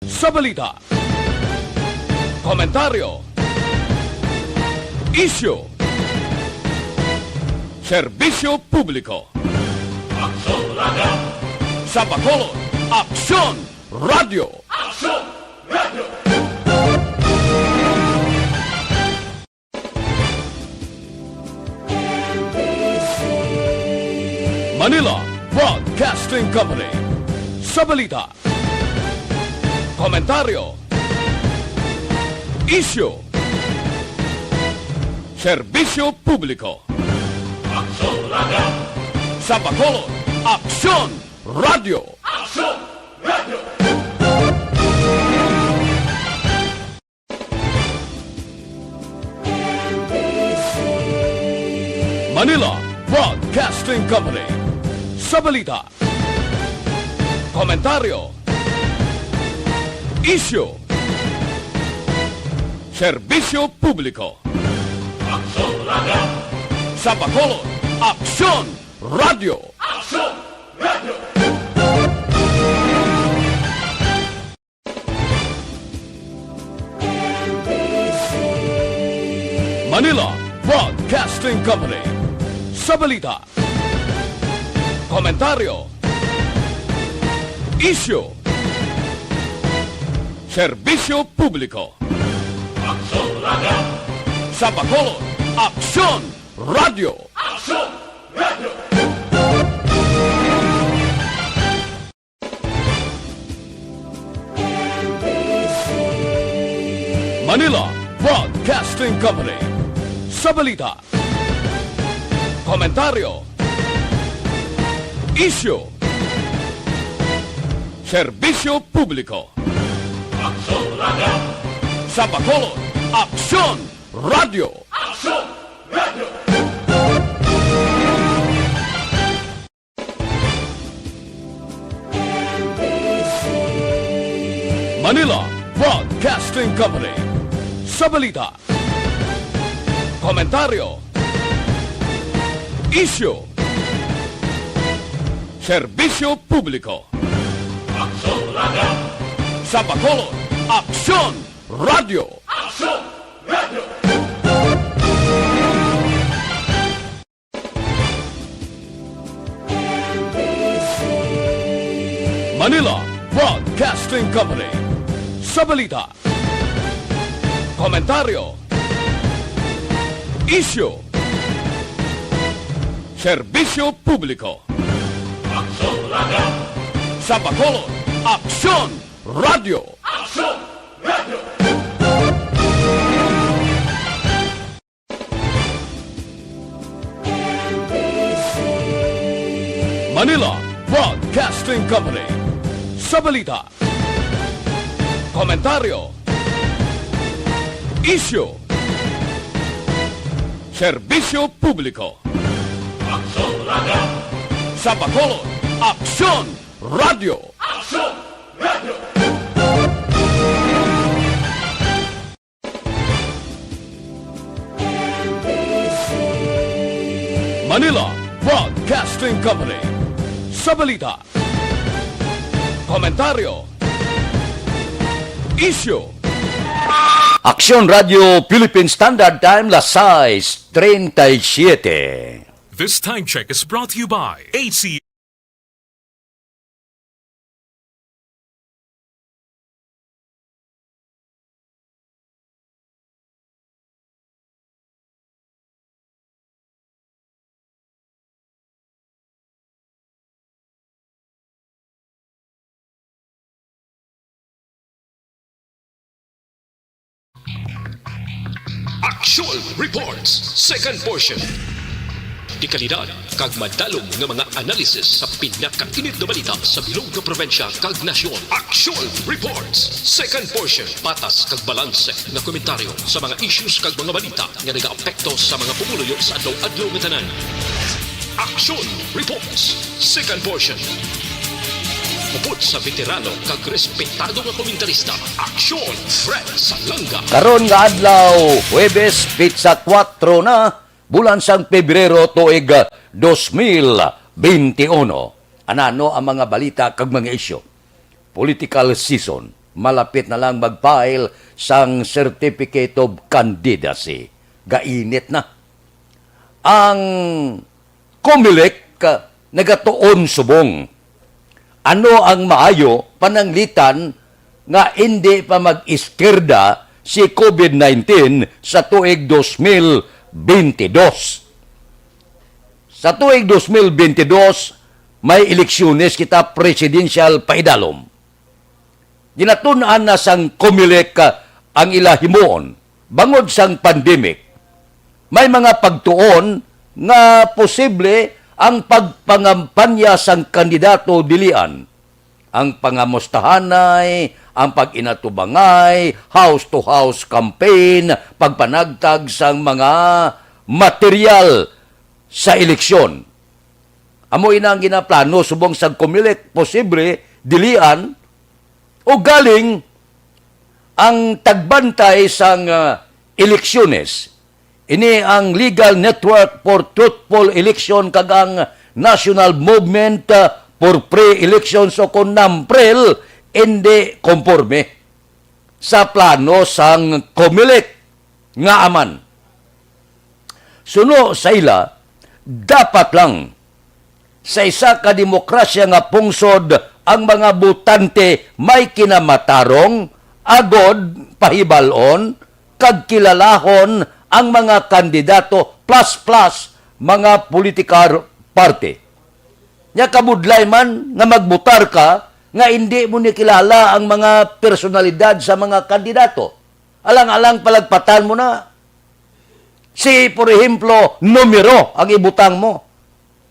sa balita, komentaryo, isyu, serbisyo publiko. Aksyon Radio! Sa Bacolod, Aksyon Radio! Aksyon Radio! Manila Broadcasting Company. Sa balita, komentaryo, isyu, serbisyo publiko. Aksyon Radio! Sa Bacolod, Aksyon Radio! Aksyon Radio! Manila Broadcasting Company. Sa balita, komentaryo, isyu, serbisyo publiko. Aksyon Radio! Sa Bacolod, Aksyon Radio! Aksyon Radio! Manila Broadcasting Company. Sa balita, komentaryo, isyu, serbisyo publiko. Aksyon Radio! Sa Bacolod, Aksyon Radio! Aksyon Radio! Manila Broadcasting Company. Sa balita, komentaryo, isyu, serbisyo publiko. Aksyon Radio! Sa Bacolod, Aksyon Radio! Aksyon Radio! Manila Broadcasting Company. Sa balita, komentaryo, isyu, serbisyo publiko. Aksyon Radio! Sa Bacolod, Aksyon Radio! Aksyon Radio! Manila Broadcasting Company. Sa balita, komentaryo, isyu, serbisyo publiko. Aksyon Radio! Sa Bacolod, Aksyon Radio! Aksyon Radio! Manila Broadcasting Company. Sa balita, komentaryo, isyu, serbisyo publiko. Aksyon Radio! Sa Bacolod, Aksyon Radio! Aksyon Radio! Manila Broadcasting Company. Sa balita, komentaryo, isyu, Aksyon Radio Philippine Standard Time, las 6:37. This time check is brought to you by AC. Action Reports, second portion. Di kalidad, kag madalong nga mga analisis sa pinakainit na balita sa bilog na probinsya kag nasyon. Action Reports, second portion. Patas kag balanse na komentaryo sa mga issues kag mga balita nga nagaapekto sa mga pumuluyo sa adlaw-adlaw nga tanan. Action Reports, second portion. Upod sa veterano kag respetado nga komentarista, Aksyon Fred Salanga. Karon nga adlaw, Huwebes, Pitsa 4 na, bulan sang Pebrero tuig 2021. Anano ang mga balita kag mga isyu? Political season malapit na lang mag-file sang Certificate of Candidacy. Gainit na. Ang COMELEC nagatuon subong. Ano ang maayo pananglitan nga hindi pa mag-iskerda si COVID-19 sa tuig 2022. Sa tuig 2022, may eleksyones kita presidential paidalom. Ginatunan na sang COMELEC ang ilahimuon bangod sang pandemic. May mga pagtuon nga posible ang pagpangampanya sang kandidato dilian. Ang pangamustahanay, ang pag-inatubangay, house-to-house campaign, pagpanagtag sang mga material sa eleksyon. Amo ina ang ginaplano subong sa COMELEC posible dilian o galing ang tagbantay sang eleksyones. Ini ang Legal Network for Truthful Election kag ang National Movement for Pre-Elections o kon NAMPREL hindi konforme sa plano sang COMELEC nga aman. Suno sa ila, dapat lang sa isa ka demokrasya nga pungsod ang mga butante may kinamatarong, agod, pahibalon, kag kilalahon ang mga kandidato plus mga political party. Nya kabudlay man nga magbutar ka nga hindi mo ni kilala ang mga personalidad sa mga kandidato. Alang-alang palagpatan mo na. Si, por ejemplo, numero ang ibutang mo.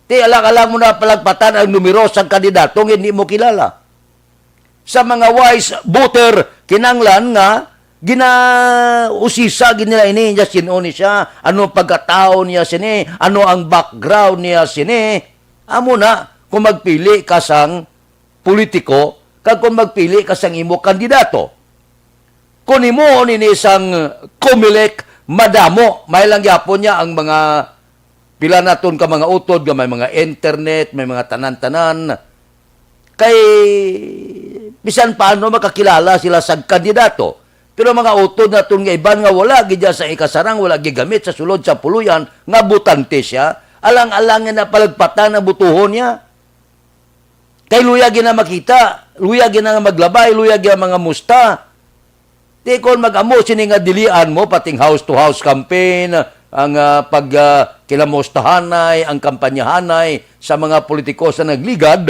Di alang-alang mo na palagpatan ang numero sa kandidato hindi mo kilala. Sa mga wise voter, kinanglan nga ginausisa ginila ini niya sino ni siya, ano pagkatao niya sini, ano ang background niya sini. Amo na kung magpili ka sang politiko, kag kung magpili ka sang imo kandidato. Kung imo ni sang COMELEC madamo, may lang gyapon niya ang mga pila naton ka mga utod, may mga internet, may mga tanan-tanan. Kay bisan paano makakilala sila sa kandidato. Pero mga utod na itong nga iban nga wala gidya sa ikasarang, wala gigamit sa sulod sa puluyan, nga butante siya, alang-alang na palagpatan na butuhon niya. Kay luyag na makita, luyag na maglabay, luyag na mga musta. Di kon mag-amo, sini nga dilian mo, pating house-to-house campaign, ang kilamustahanay, ang kampanyahanay sa mga politiko sa nagligad,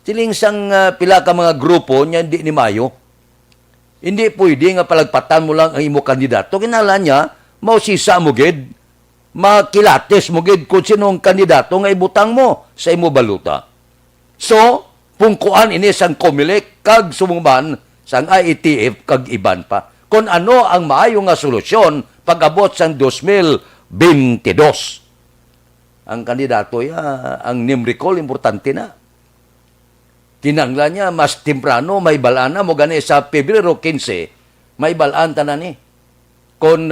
siling sang pila ka mga grupo niya, hindi ni Mayo. Hindi pwede nga palagpatan mo lang ang imo kandidato. Kinala niya, mausisa mo gid, makilates mo gid kung sinong kandidato nga ibutang mo sa imo baluta. So, pungkuan ini sang COMELEC kag sumungban sang IETF kag iban pa. Kung ano ang maayo nga solusyon pag-abot sang 2022. Ang kandidato ang name recall, importante na. Kinanglan niya, mas temprano, may balana mo gani sa Pebrero 15, may balaan tanan ni. Kung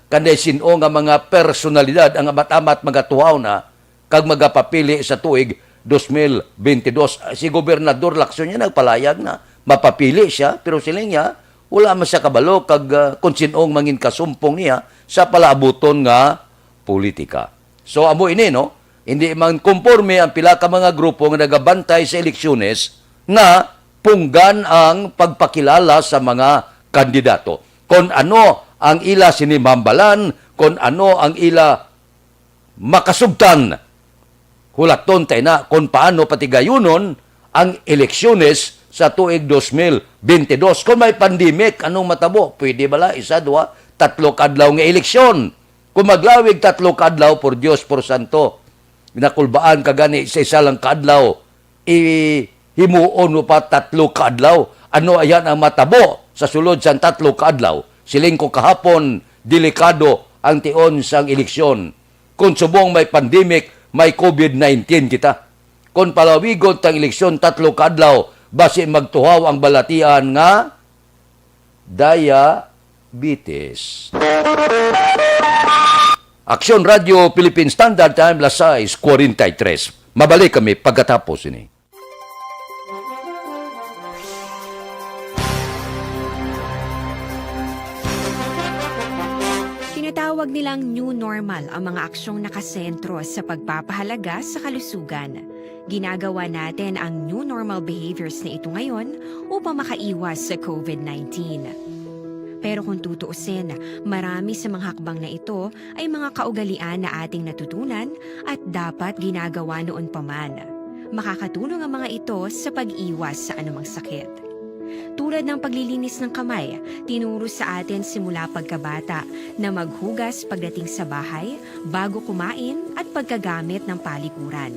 kanday sino nga mga personalidad ang amat-amat magatuhaw na, kag magapapili sa tuig 2022. Si Gobernador Lacson niya nagpalayag na, mapapili siya, pero sila niya, wala man siya kabalo, kag kung sinong mangin kasumpong niya, sa palaabuton nga politika. So, amo ini, no? Hindi man konforme ang pila ka mga grupo nga nagabantay sa eleksyones nga punggan ang pagpakilala sa mga kandidato. Kung ano ang ila sinimambalan, kung ano ang ila makasugtan. Hulaton tayo na kung paano patigayunon ang eleksyones sa tuig 2022. Kung may pandemic, anong matabo? Pwede bala? 1, 2, 3 kadlaw nga eleksyon. Kung maglawig 3 kadlaw, por Diyos, por Santo, nakulbaan ka gani sa isa lang kadlaw, himuon mo pa 3 kadlaw. Ano ayan ang matabo sa sulod sa 3 kadlaw? Siling ko kahapon, delikado ang tion sang eleksyon. Kung subong may pandemic, may COVID-19 kita. Kung palawigon tang eleksyon 3 kadlaw, basi magtuhaw ang balatian nga diabetes. Aksyon Radio Philippine Standard Time, alas 6:43. Mabalik kami pagkatapos ini. Tinatawag nilang new normal ang mga aksyong nakasentro sa pagpapahalaga sa kalusugan. Ginagawa natin ang new normal behaviors na ito ngayon upang makaiwas sa COVID-19. Pero kung tutuusin, marami sa mga hakbang na ito ay mga kaugalian na ating natutunan at dapat ginagawa noon pa man. Makakatulong ang mga ito sa pag-iwas sa anumang sakit. Tulad ng paglilinis ng kamay, tinuro sa atin simula pagkabata na maghugas pagdating sa bahay, bago kumain at pagkagamit ng palikuran.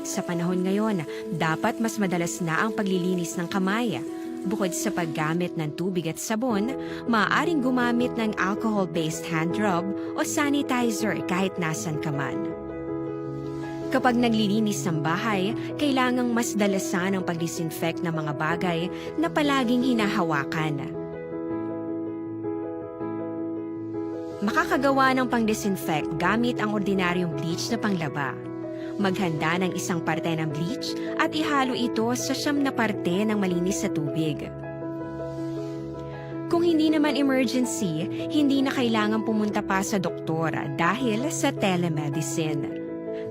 Sa panahon ngayon, dapat mas madalas na ang paglilinis ng kamay. Bukod sa paggamit ng tubig at sabon, maaaring gumamit ng alcohol-based hand rub o sanitizer kahit nasan ka man. Kapag naglilinis ng bahay, kailangang mas dalasan ang pag-disinfect ng mga bagay na palaging hinahawakan. Makakagawa ng pang-disinfect gamit ang ordinaryong bleach na panglaba. Maghanda ng isang parte ng bleach at ihalo ito sa 9 na parte ng malinis na tubig. Kung hindi naman emergency, hindi na kailangan pumunta pa sa doktor dahil sa telemedicine.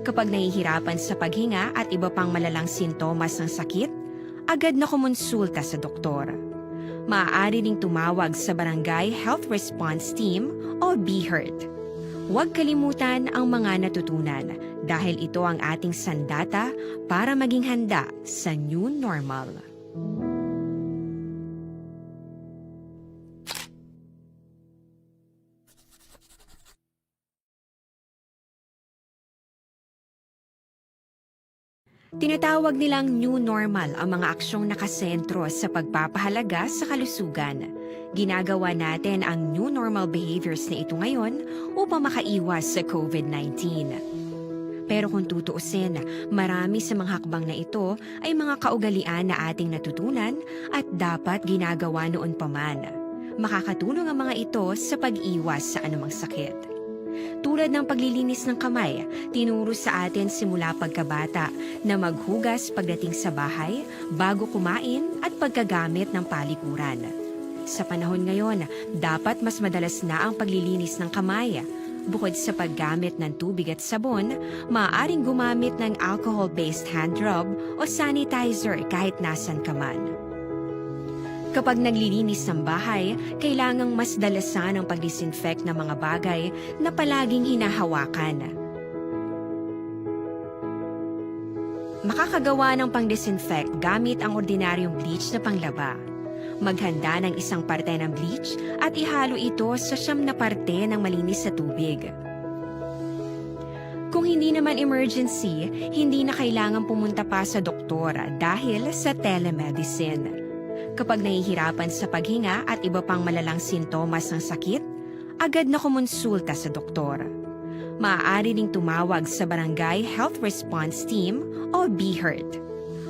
Kapag nahihirapan sa paghinga at iba pang malalang sintomas ng sakit, agad na kumonsulta sa doktor. Maaari ding tumawag sa Barangay Health Response Team o BHERT. Huwag kalimutan ang mga natutunan dahil ito ang ating sandata para maging handa sa new normal. Tinatawag nilang new normal ang mga aksyong nakasentro sa pagpapahalaga sa kalusugan. Ginagawa natin ang new normal behaviors na ito ngayon upang makaiwas sa COVID-19. Pero kung tutuusin, marami sa mga hakbang na ito ay mga kaugalian na ating natutunan at dapat ginagawa noon pa man. Makakatulong ang mga ito sa pag-iwas sa anumang sakit. Tulad ng paglilinis ng kamay, tinuro sa atin simula pagkabata na maghugas pagdating sa bahay, bago kumain at pagkagamit ng palikuran. Sa panahon ngayon, dapat mas madalas na ang paglilinis ng kamay. Bukod sa paggamit ng tubig at sabon, maaaring gumamit ng alcohol-based hand rub o sanitizer kahit nasan ka man. Kapag naglilinis ng bahay, kailangang mas dalasan ang pag-disinfect ng mga bagay na palaging hinahawakan. Makakagawa ng pang-disinfect gamit ang ordinaryong bleach na panglaba. Maghanda ng isang parte ng bleach at ihalo ito sa 9 na parte ng malinis na tubig. Kung hindi naman emergency, hindi na kailangan pumunta pa sa doktor dahil sa telemedicine. Kapag nahihirapan sa paghinga at iba pang malalang sintomas ng sakit, agad na kumonsulta sa doktor. Maaari ding tumawag sa Barangay Health Response Team o BHERT.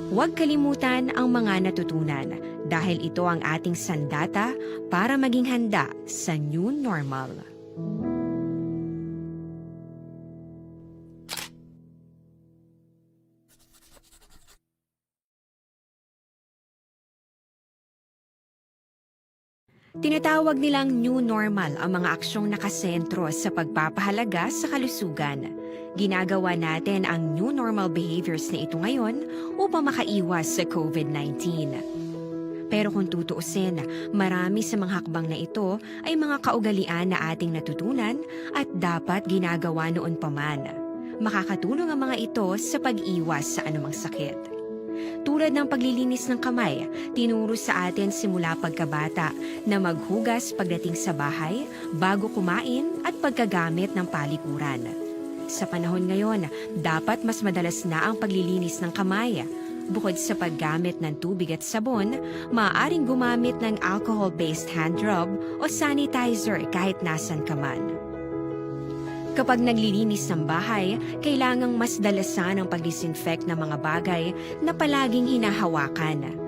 Huwag kalimutan ang mga natutunan dahil ito ang ating sandata para maging handa sa new normal. Tinatawag nilang new normal ang mga aksyong nakasentro sa pagpapahalaga sa kalusugan. Ginagawa natin ang new normal behaviors na ito ngayon upang makaiwas sa COVID-19. Pero kung tutuusin, marami sa mga hakbang na ito ay mga kaugalian na ating natutunan at dapat ginagawa noon pa man. Makakatulong ang mga ito sa pag-iwas sa anumang sakit. Tulad ng paglilinis ng kamay, tinuro sa atin simula pagkabata na maghugas pagdating sa bahay, bago kumain at pagkagamit ng palikuran. Sa panahon ngayon, dapat mas madalas na ang paglilinis ng kamay. Bukod sa paggamit ng tubig at sabon, maaaring gumamit ng alcohol-based hand rub o sanitizer kahit nasan ka man. Kapag naglilinis ng bahay, kailangang mas dalasan ang pag-disinfect ng mga bagay na palaging hinahawakan.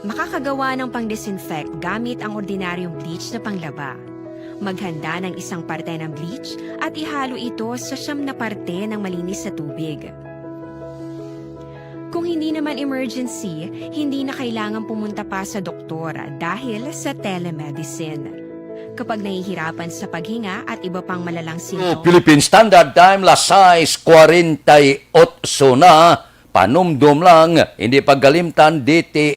Makakagawa ng pang-disinfect gamit ang ordinaryong bleach na panglaba. Maghanda ng isang parte ng bleach at ihalo ito sa 9 na parte ng malinis na tubig. Kung hindi naman emergency, hindi na kailangan pumunta pa sa doktor dahil sa telemedicine. kapag nahihirapan sa paghinga at iba pang malalang So, sintomas. Philippine Standard Time, las 6:48 na, panumdum lang, hindi paggalimtan, diti.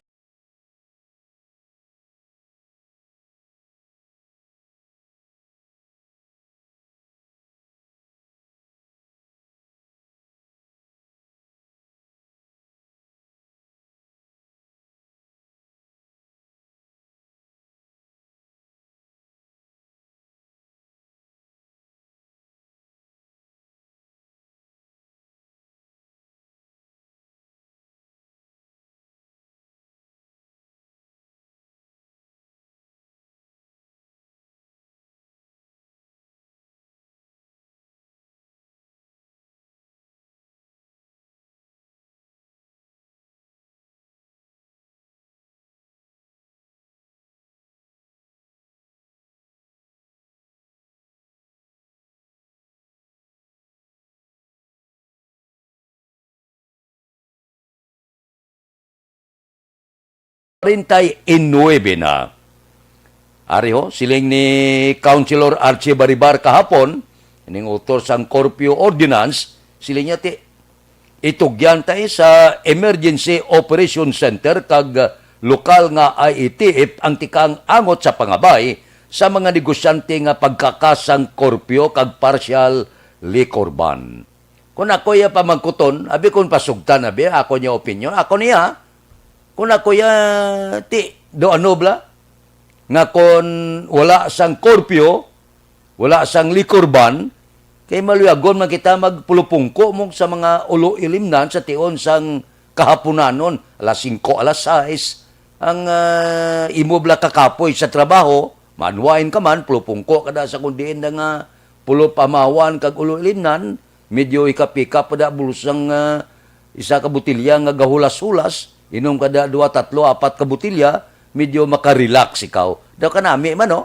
na. Ariho, siling ni Councilor Archie Baribar kahapon, ining author sang Corpio Ordinance, siling niya ti itugyan tayo sa Emergency Operation Center kag lokal nga IETF ang tikang angot sa pangabay sa mga negosyante nga pagkakasang Corpio kag partial liquor ban. Kung ako ya pamangkuton, abi kung pasugtan abi, ako niya opinion, ako niya, kung ako ya ti do ano bla, nga kung wala sang Corpio, wala sang liquor ban, kay maluyagon man kita magpulupungko mo sa mga ulo ilimnan sa tion sang kahaponanon, alas 5, alas 6, ang imobla kakapoy sa trabaho, manwain ka man, pulupungko kada sa kundiin na nga pulo pamawan kag ulo ilimnan, medyo ikapika pada bulusang isa ka butilya nga gahulas-hulas, inom kada 2, 3, 4 ka butilya, medyo makarelax ikaw. Daw ka nami man, no?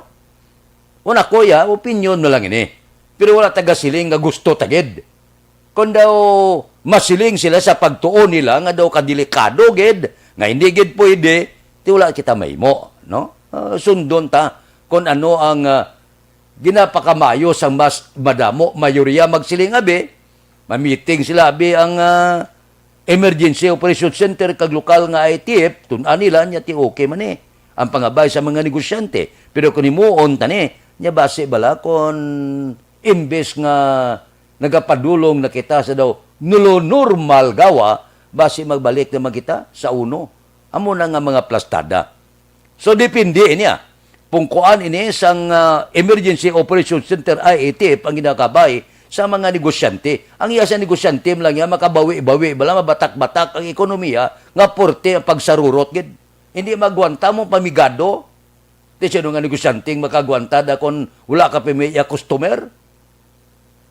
Una ko ya, opinion na lang ini. Pero wala taga-siling nga gusto tagid. Kung daw masiling sila sa pagtuon nila, nga daw kadelikado, gid, nga hindi gid pwede, ti wala kita mahimo, no? Sundon ta, kung ano ang ginapakamayo sang mas madamo, mayoriya magsiling abi, mamiting sila abi ang Emergency Operation Center kag lokal nga ITF, tun-an nila nya ti okay man ang pangabay sa mga negosyante. Pero kung imuon tani, nya base bala kung imbes nga nagapadulong na kita sa daw nulo normal gawa, base magbalik naman kita sa uno. Amo na nga mga plastada. So depende niya. Pungkuan ini sang Emergency Operation Center IATF ang ginakabay sa mga negosyante. Ang iya sa negosyante lang yan, makabawi-bawi, bala mabatak-batak ang ekonomiya, nga porte ang pagsarurot. Gid. Hindi magwanta mo pamigado. Di siya nga negosyante makagwanta da kung wala ka pimiya customer.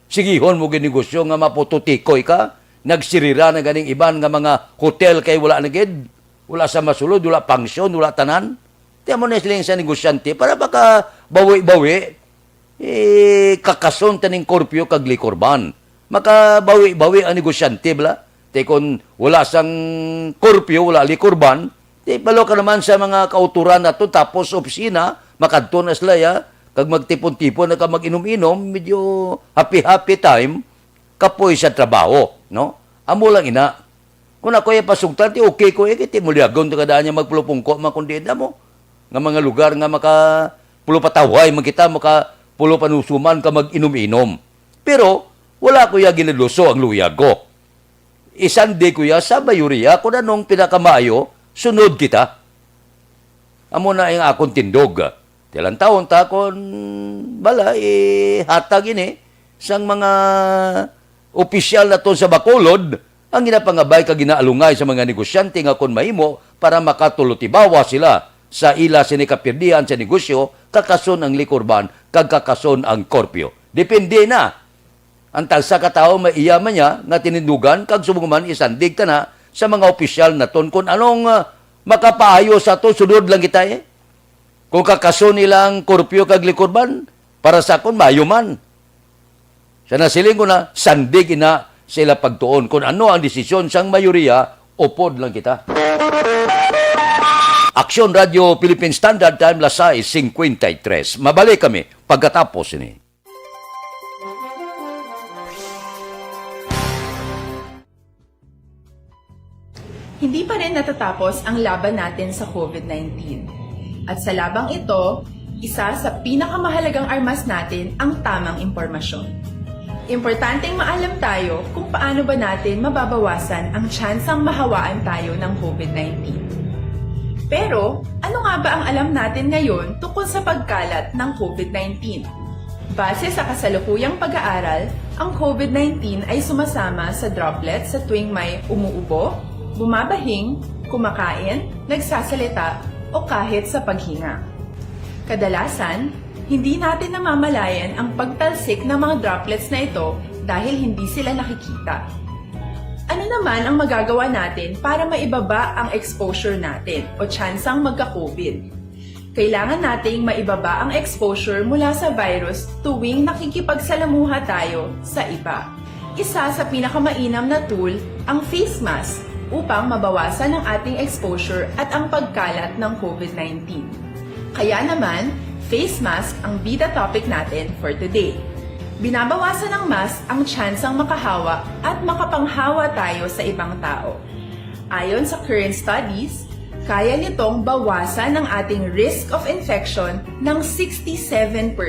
Sigihon mo ginegosyo nga mapututikoy ka, nagsirira na ganing iban nga mga hotel kay wala na gid. Wala sa masulod, wala pangsyon, wala tanan. Tiyan mo na silang sa negosyante para baka bawi-bawi, kakason taning Corpio kag liquor ban. Makabawi-bawi ang negosyante bala. Te kung wala sang Corpio, wala liquor ban, te palo ka naman sa mga kauturan na to, tapos opisina, makadto na sila ya, kag magtipon-tipon na ka mag-inom-inom, medyo happy-happy time, kapoy sa trabaho, no? Amo lang ina. Kung ako yung pasugtan, ti okay ko, kiti muliagon to kadaan niya magpulupungko, makundida mo. Nga mga lugar nga pulupataway, magkita, pulo panusuman ka mag-inom-inom. Pero, wala kuya ginaluso ang luyag ko. Isande kuya sa mayuriya, kung anong pinakamaayo, sunod kita. Amo na yung akong tindog. Tilang taon ta, kung bala, hatag ini, sang mga opisyal na to sa Bacolod, ang ginapangabay ka ginaalungay sa mga negosyante nga kung mahimo para makatulutibawa sila sa ila sinikapirdihan sa negosyo, kakason ang liquor ban, kag kakason ang Corpio. Depende na. Ang talsa katao maiyaman niya nga tinindugan, kag sumuman isandig ka na sa mga opisyal na ton kung anong makapaayo sa to, sunod lang kita Kung kakason nilang Corpio kag liquor ban, para sa kon mayuman. Sa nasiling ko na, sandig ina sila pagtuon. Kung ano ang desisyon sang mayoriya, upod lang kita. Aksyon Radio Philippine Standard Time, Lasay 53. Mabalik kami pagkatapos ini. Hindi pa rin natatapos ang laban natin sa COVID-19. At sa labang ito, isa sa pinakamahalagang armas natin ang tamang impormasyon. Importanteng maalam tayo kung paano ba natin mababawasan ang tsansang mahawaan tayo ng COVID-19. Pero, ano nga ba ang alam natin ngayon tungkol sa pagkalat ng COVID-19? Base sa kasalukuyang pag-aaral, ang COVID-19 ay sumasama sa droplets sa tuwing may umuubo, bumabahing, kumakain, nagsasalita, o kahit sa paghinga. Kadalasan, hindi natin namamalayan ang pagtalsik ng mga droplets na ito dahil hindi sila nakikita. Ano naman ang magagawa natin para maibaba ang exposure natin o tsansang magka-COVID? Kailangan nating maibaba ang exposure mula sa virus tuwing nakikipagsalamuha tayo sa iba. Isa sa pinakamainam na tool ang face mask upang mabawasan ang ating exposure at ang pagkalat ng COVID-19. Kaya naman, face mask ang bida topic natin for today. Binabawasan ng mask ang tsansang makahawa at makapanghawa tayo sa ibang tao. Ayon sa current studies, kaya nitong bawasan ang ating risk of infection ng 67%.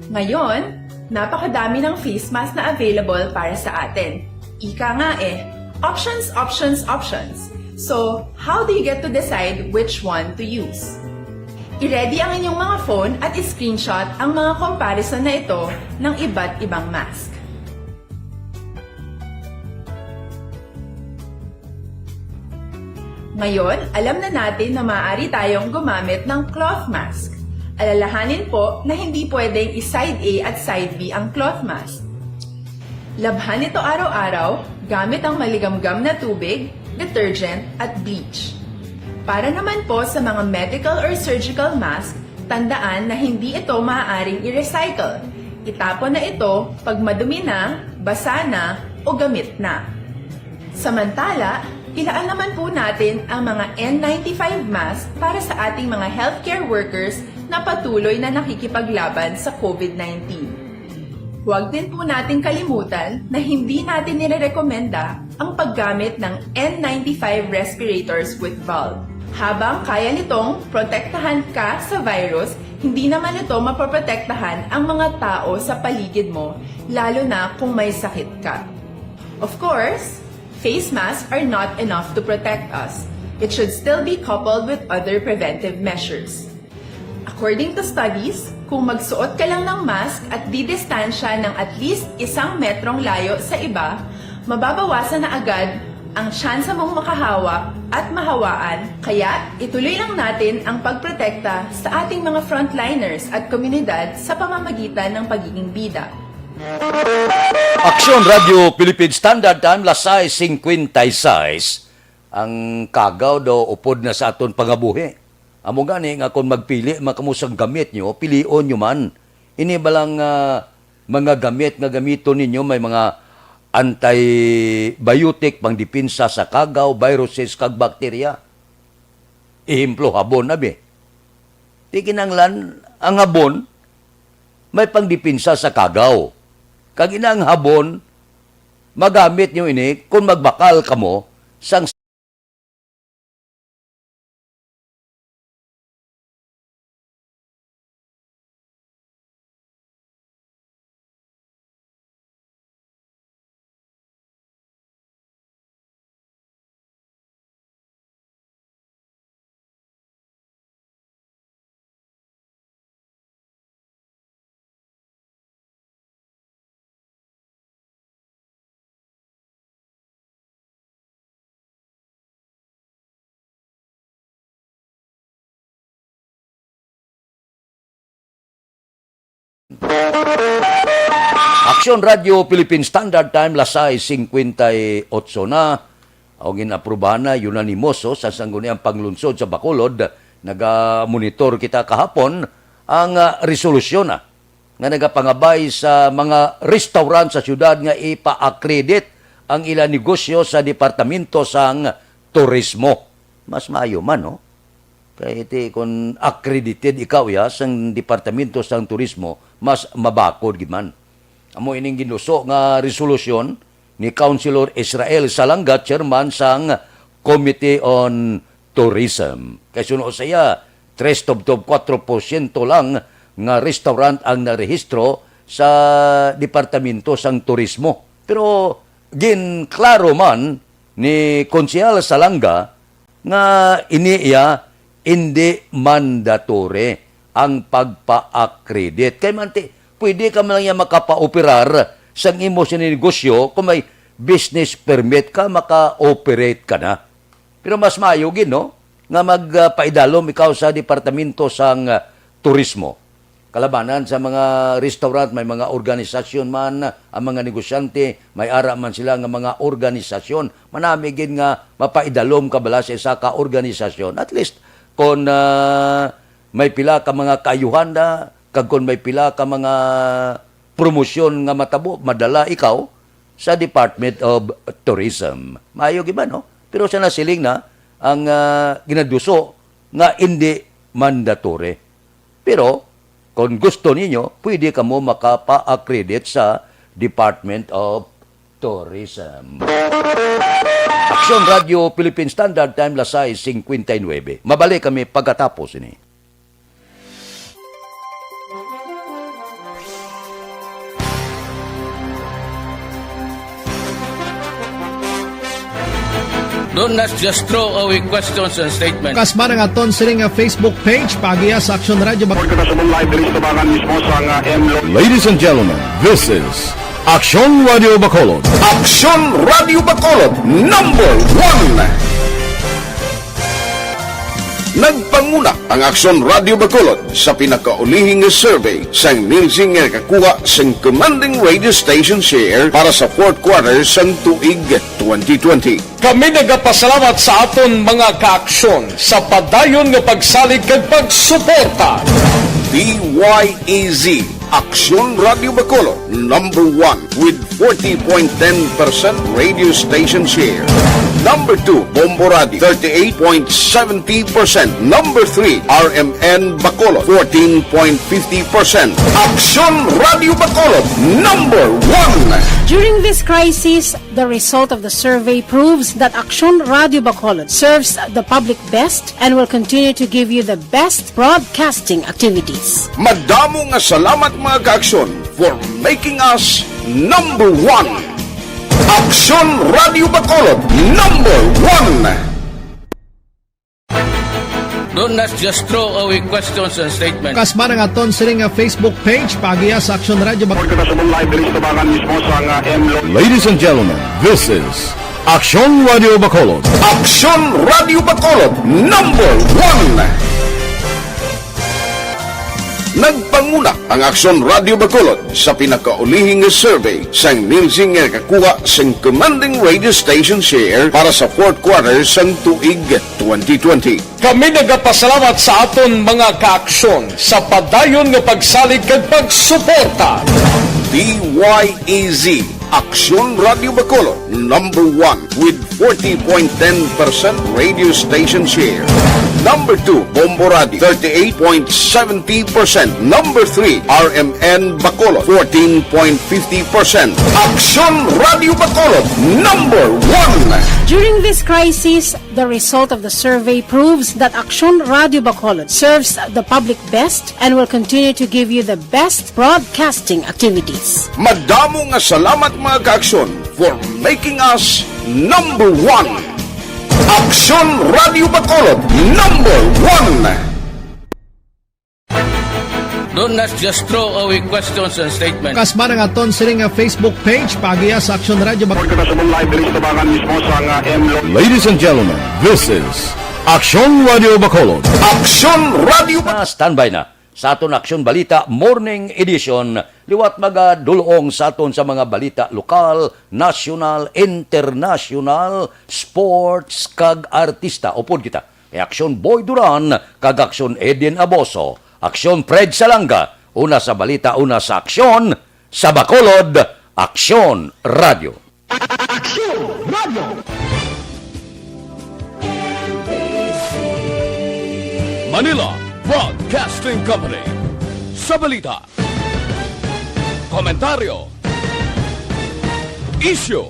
Ngayon, napakadami ng face mask na available para sa atin. Ika nga options, options, options. So, how do you get to decide which one to use? I-ready ang inyong mga phone at i-screenshot ang mga comparison na ito ng iba't ibang mask. Ngayon, alam na natin na maaari tayong gumamit ng cloth mask. Alalahanin po na hindi pwedeng i-side A at side B ang cloth mask. Labhan ito araw-araw gamit ang maligamgam na tubig, detergent at bleach. Para naman po sa mga medical or surgical mask, tandaan na hindi ito maaaring i-recycle. Itapon na ito pag madumi na, basa na, o gamit na. Samantala, ilaan naman po natin ang mga N95 mask para sa ating mga healthcare workers na patuloy na nakikipaglaban sa COVID-19. Huwag din po nating kalimutan na hindi natin nirerekomenda ang paggamit ng N95 respirators with valve. Habang kaya nitong protektahan ka sa virus, hindi naman ito mapoprotektahan ang mga tao sa paligid mo, lalo na kung may sakit ka. Of course, face masks are not enough to protect us. It should still be coupled with other preventive measures. According to studies, kung magsuot ka lang ng mask at didistansya ng at least 1 metrong layo sa iba, mababawasan na agad ang tsansa mong makahawa at mahawaan, kaya ituloy lang natin ang pagprotekta sa ating mga frontliners at komunidad sa pamamagitan ng pagiging bida. Aksyon Radio Philippine Standard Time, Lasay 56. Ang kagaw daw upod na sa aton pangabuhi. Amo gani nga kung magpili makamusang gamit nyo, pilion nyo man. Ini balang mga gamit nga gamiton ninyo may mga antibiotic pangdipinsa sa kagaw, viruses kag bakterya. Ehemplo habon abi. Di kinanglan ang habon may pangdipinsa sa kagaw. Kag inang habon magamit nyo ini kung magbakal kamo sang Aksyon Radio Philippine Standard Time, Lasay 58 na. O ginaprubahan na unanimoso sa sangguniang panglunsod sa Bacolod. Naga-monitor kita kahapon ang resolusyon nga nagapangabay sa mga restaurant sa syudad nga ipa-accredit ang ilang negosyo sa Departamento sang Turismo. mas maayo man, no? Kaya iti, kung accredited ikaw ya, sang Departamento sang Turismo, mas mabakod giman. Amo ining ginuso nga resolusyon ni Councilor Israel Salanga, chairman sang Committee on Tourism. Kaya suno saya, 3.4% lang nga restaurant ang narehistro sa Departamento sang Turismo. Pero ginklaro man ni Konsehal Salanga nga iniya hindi mandatory ang pagpa-accredit. Kaya man pwede ka man lang yan makapaoperar sa imo sinegosyo kung may business permit ka, maka-operate ka na. Pero mas mayugin, no? Nga magpaidalom ikaw sa Departamento sang Turismo. Kalabanan sa mga restaurant, may mga organisasyon man, ang mga negosyante, may ara man sila nga mga organisasyon. Manamigin nga mapaidalom ka bala sa isa ka organisasyon. At least, kung may pila ka mga kaayuhan na, kag kung may pila ka mga promosyon nga matabo, madala ikaw sa Department of Tourism. Maayog iba, no? Pero sa nasiling na, ang ginaduso nga hindi mandatory. Pero, kung gusto ninyo, pwede ka mo makapa-accredit sa Department of Tourism. Aksyon Radio Philippine Standard Time, Lasay 59. Mabalik kami pagkatapos ini. Don't just throw away questions and statements. Kasma ng aton siring nga Facebook page pagiya sa Aksyon Radio. Ladies and gentlemen, this is Aksyon Radio Bacolod. Aksyon Radio Bacolod #1. Nagpanguna ang Aksyon Radio Bacolod sa pinakaulihing survey sang Nielsen nga kakuha sang commanding radio station share para sa fourth quarter sang tuig 2020. Kami nagapasalamat sa aton mga kaaksyon sa padayon nga pagsalig kag pagsuporta. DYEZ Aksyon Radio Bacolod #1 with 40.10% radio station share. Number 2, Bombo Radio, 38.70%. Number 3, RMN Bacolod, 14.50%. Aksyon Radio Bacolod #1. During this crisis, the result of the survey proves that Aksyon Radio Bacolod serves the public best and will continue to give you the best broadcasting activities. Madamo nga salamat mga kaaksyon for making us #1. Aksyon Radio Bacolod #1. Don't just throw away questions and statements. Kasma ng aton siring nga Facebook page pagiya sa Aksyon Radio. Ladies and gentlemen, this is Aksyon Radio Bacolod. Aksyon Radio Bacolod #1. Nagpanguna ang Aksyon Radio Bacolod sa pinakaulihing survey sang Nielsen nga kakuha sang commanding radio station share para sa fourth quarter sang tuig 2020. Kami nagapasalamat sa aton mga kaaksyon sa padayon nga pagsalig kag pagsuporta. DYEZ Aksyon Radio Bacolod #1 with 40.10% radio station share. Number 2, Bombo Radio, 38.70%. Number 3, RMN Bacolod, 14.50%. Aksyon Radio Bacolod #1. During this crisis, the result of the survey proves that Aksyon Radio Bacolod serves the public best and will continue to give you the best broadcasting activities. Madamo nga salamat mga kaaksyon for making us #1. Aksyon Radio Bacolod #1. Don't just throw away questions and statements. Kasma ng aton siring nga Facebook page pagiya sa Aksyon Radio. Ladies and gentlemen, this is Aksyon Radio Bacolod. Aksyon Radio Standby na sa aton Aksyon Balita Morning Edition. Liwat magadulong sa aton sa mga balita lokal, national, international, sports, kag artista. Upod kita. Kay Aksyon Boy Duran, kag Aksyon Edin Aboso, Aksyon Fred Salanga, una sa balita, una sa aksyon, sa Bacolod, Aksyon Radio. Aksyon Radio! Manila Broadcasting Company. Sa balita, komentaryo, issue,